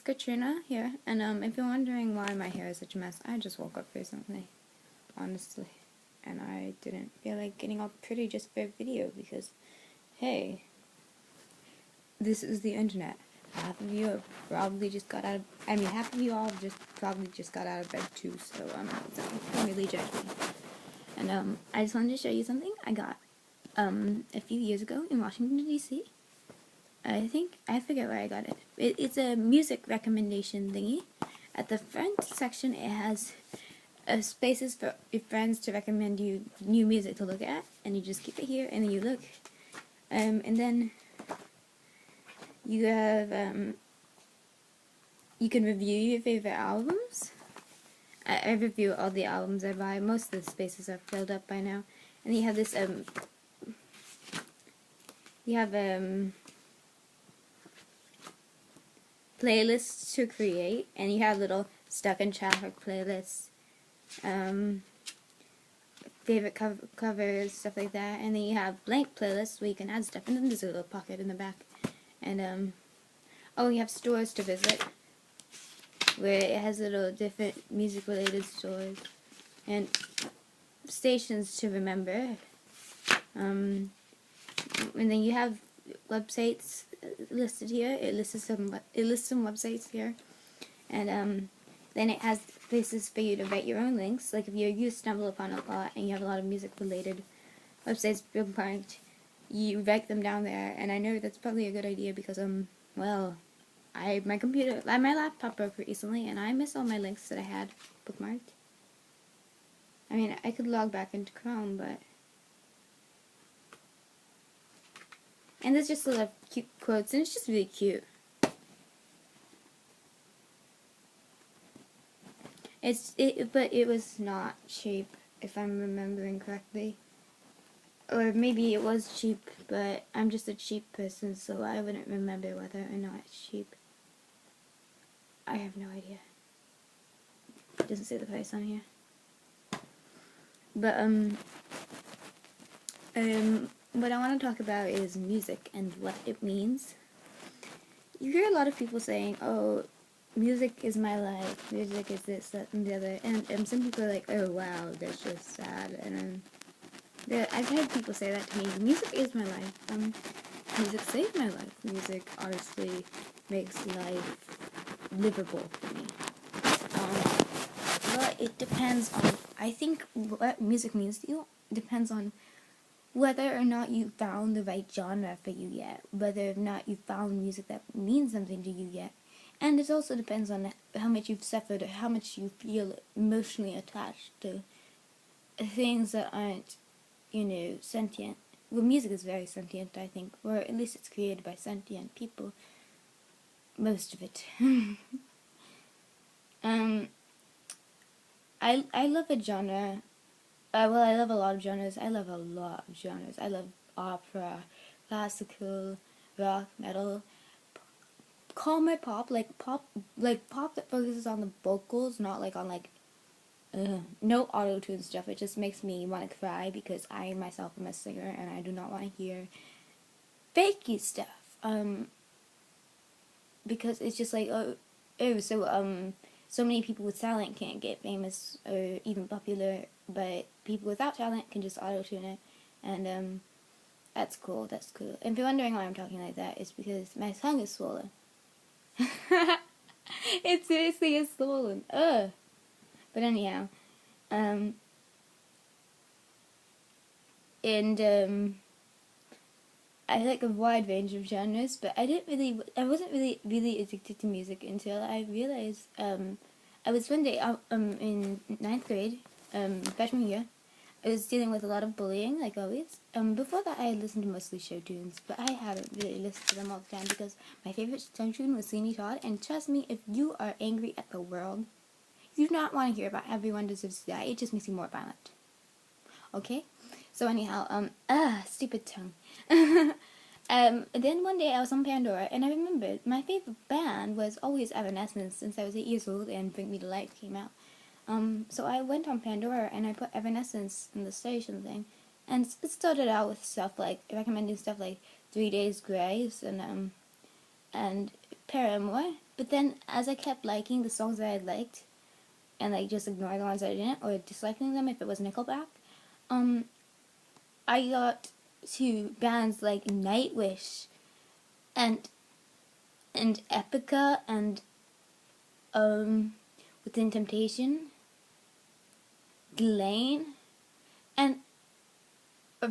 Katrina here, and if you're wondering why my hair is such a mess, I just woke up recently, honestly, and I didn't feel like getting all pretty just for a video because, hey, this is the internet. Half of you have probably just got out of, half of you all just probably just got out of bed too, so don't really judge me. And I just wanted to show you something I got a few years ago in Washington, D.C. I forget where I got it. It's a music recommendation thingy. At the front section, it has spaces for your friends to recommend you new music to look at, and you just keep it here, and then you look. And then you have, you can review your favorite albums. I review all the albums I buy. Most of the spaces are filled up by now. And you have this, playlists to create, and you have little stuck in traffic playlists, favorite covers, stuff like that, and then you have blank playlists where you can add stuff, and then there's a little pocket in the back, and oh, you have stores to visit, where it has little different music related stores, and stations to remember, and then you have websites listed here. It lists some websites here, and then it has places for you to write your own links. Like if you stumble upon a lot and you have a lot of music related websites bookmarked, you write them down there. And I know that's probably a good idea because well, my laptop broke recently, and I miss all my links that I had bookmarked. I mean, I could log back into Chrome, but. And there's just a lot of cute quotes, and it's just really cute. But it was not cheap, if I'm remembering correctly. Or maybe it was cheap, but I'm just a cheap person, so I wouldn't remember whether or not it's cheap. I have no idea. It doesn't say the price on here. But, what I want to talk about is music and what it means. You hear a lot of people saying, oh, music is my life, music is this, that, and the other, and some people are like, oh wow, that's just sad, and I've had people say that to me, music is my life, music saved my life, music honestly makes life livable for me. Well, it depends on, I think what music means to you depends on whether or not you found the right genre for you yet, whether or not you found music that means something to you yet, and it also depends on how much you've suffered or how much you feel emotionally attached to things that aren't, sentient. Well, music is very sentient, I think, or at least it's created by sentient people, most of it. I love a genre. Well, I love a lot of genres. I love opera, classical, rock, metal, calmer pop, like pop that focuses on the vocals, not like on no auto-tune stuff. It just makes me want to cry because I myself am a singer and I do not want to hear fakey stuff. Because it's just like, so many people with talent can't get famous or even popular, but people without talent can just auto-tune it, and that's cool. And if you're wondering why I'm talking like that, it's because my tongue is swollen. It seriously is swollen. Ugh. But anyhow, I like a wide range of genres, but I wasn't really addicted to music until I realized, I was one day out, in 9th grade, freshman year. I was dealing with a lot of bullying, like always. Before that, I had listened to mostly show tunes, but I haven't really listened to them all the time because my favorite show tune was Sweeney Todd, and trust me, if you are angry at the world, you do not want to hear about everyone deserves to die. It just makes you more violent. Okay? So anyhow, stupid tongue. Then one day I was on Pandora, and I remembered my favorite band was always Evanescence since I was 8 years old and Bring Me to Life came out. So I went on Pandora and I put Evanescence in the station thing, and it started out with stuff like, recommending stuff like 3 Days Grace and Paramore, But then, as I kept liking the songs that I liked, and like just ignoring the ones I didn't, or disliking them if it was Nickelback, I got to bands like Nightwish and Epica and Within Temptation, Ghislaine, and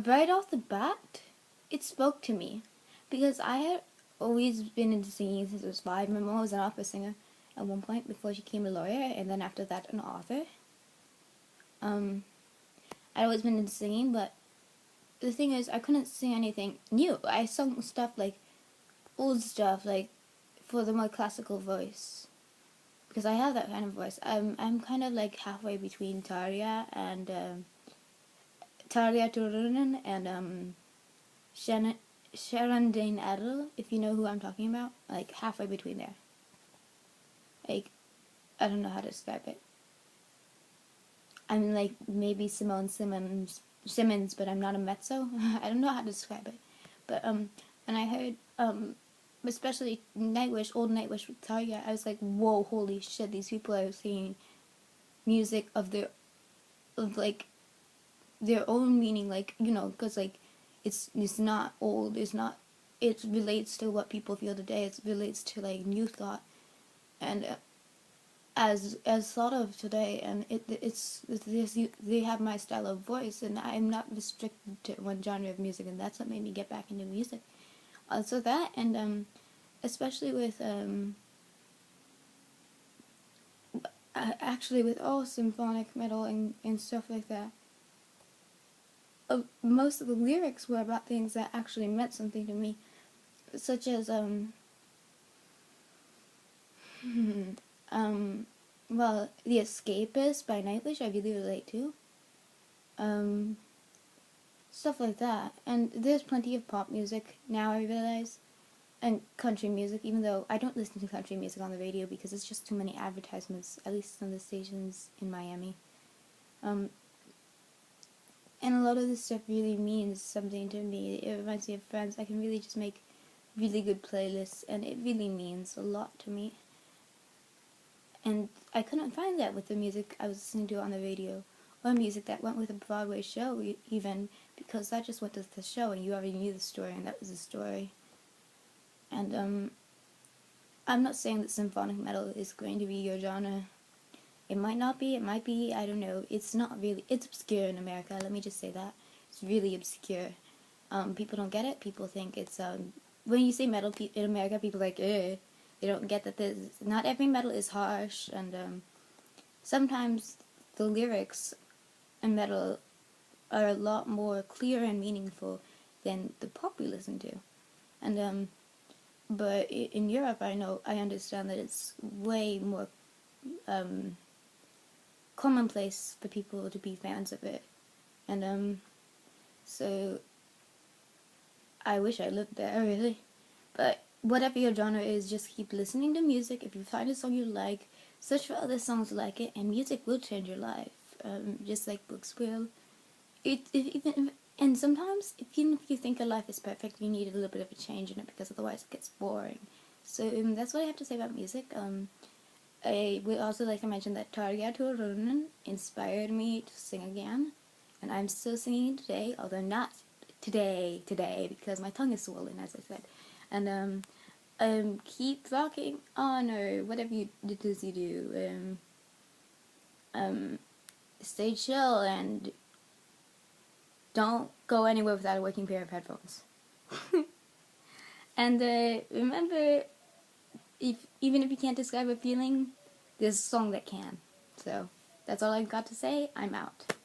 right off the bat, it spoke to me because I had always been into singing since I was 5. My mom was an opera singer at one point before she became a lawyer, and then after that an author. I'd always been into singing, but the thing is, I couldn't sing anything new. I sung stuff like old stuff, like for the more classical voice, because I have that kind of voice. I'm kind of like halfway between Tarja Turunen and Sharon Dane Adel, if you know who I'm talking about. Like halfway between there. Like, I don't know how to describe it. I'm like maybe Simone Simmons, but I'm not a mezzo. I don't know how to describe it. But and I heard especially Nightwish, old Nightwish with Tarja, I was like, whoa, holy shit, these people are singing music of like their own meaning, like, you know, because like it's not old, it relates to what people feel today, it relates to like new thought, and as thought of today, and it's this, they have my style of voice, and I'm not restricted to one genre of music, and that's what made me get back into music. Also that, and especially with actually with all symphonic metal and stuff like that, most of the lyrics were about things that actually meant something to me, such as well, The Escapist by Nightwish I really relate to. Stuff like that. And there's plenty of pop music now, I realize, and country music, even though I don't listen to country music on the radio because it's just too many advertisements, at least on the stations in Miami. And a lot of this stuff really means something to me. It reminds me of friends. I can really just make really good playlists, and it really means a lot to me. And I couldn't find that with the music I was listening to on the radio, or music that went with a Broadway show even, because that just went with the show and you already knew the story and that was the story. And I'm not saying that symphonic metal is going to be your genre. It might not be, it might be, I don't know. It's not really, it's obscure in America, let me just say that. It's really obscure. People don't get it, people think it's, when you say metal in America, people are like, eh. They don't get that not every metal is harsh, and sometimes the lyrics in metal are a lot more clear and meaningful than the pop we listen to. And but in Europe, I understand that it's way more commonplace for people to be fans of it, and so I wish I lived there, really. But whatever your genre is, just keep listening to music. If you find a song you like, search for other songs like it, and music will change your life, just like books will. And sometimes, even if you think your life is perfect, you need a little bit of a change in it, because otherwise it gets boring. So that's what I have to say about music. I would also like to mention that Tarja Turunen inspired me to sing again, and I'm still singing today, although not today, because my tongue is swollen, as I said. And keep rocking on, or whatever it is you do. Stay chill and don't go anywhere without a working pair of headphones. And remember, even if you can't describe a feeling, there's a song that can. So that's all I've got to say. I'm out.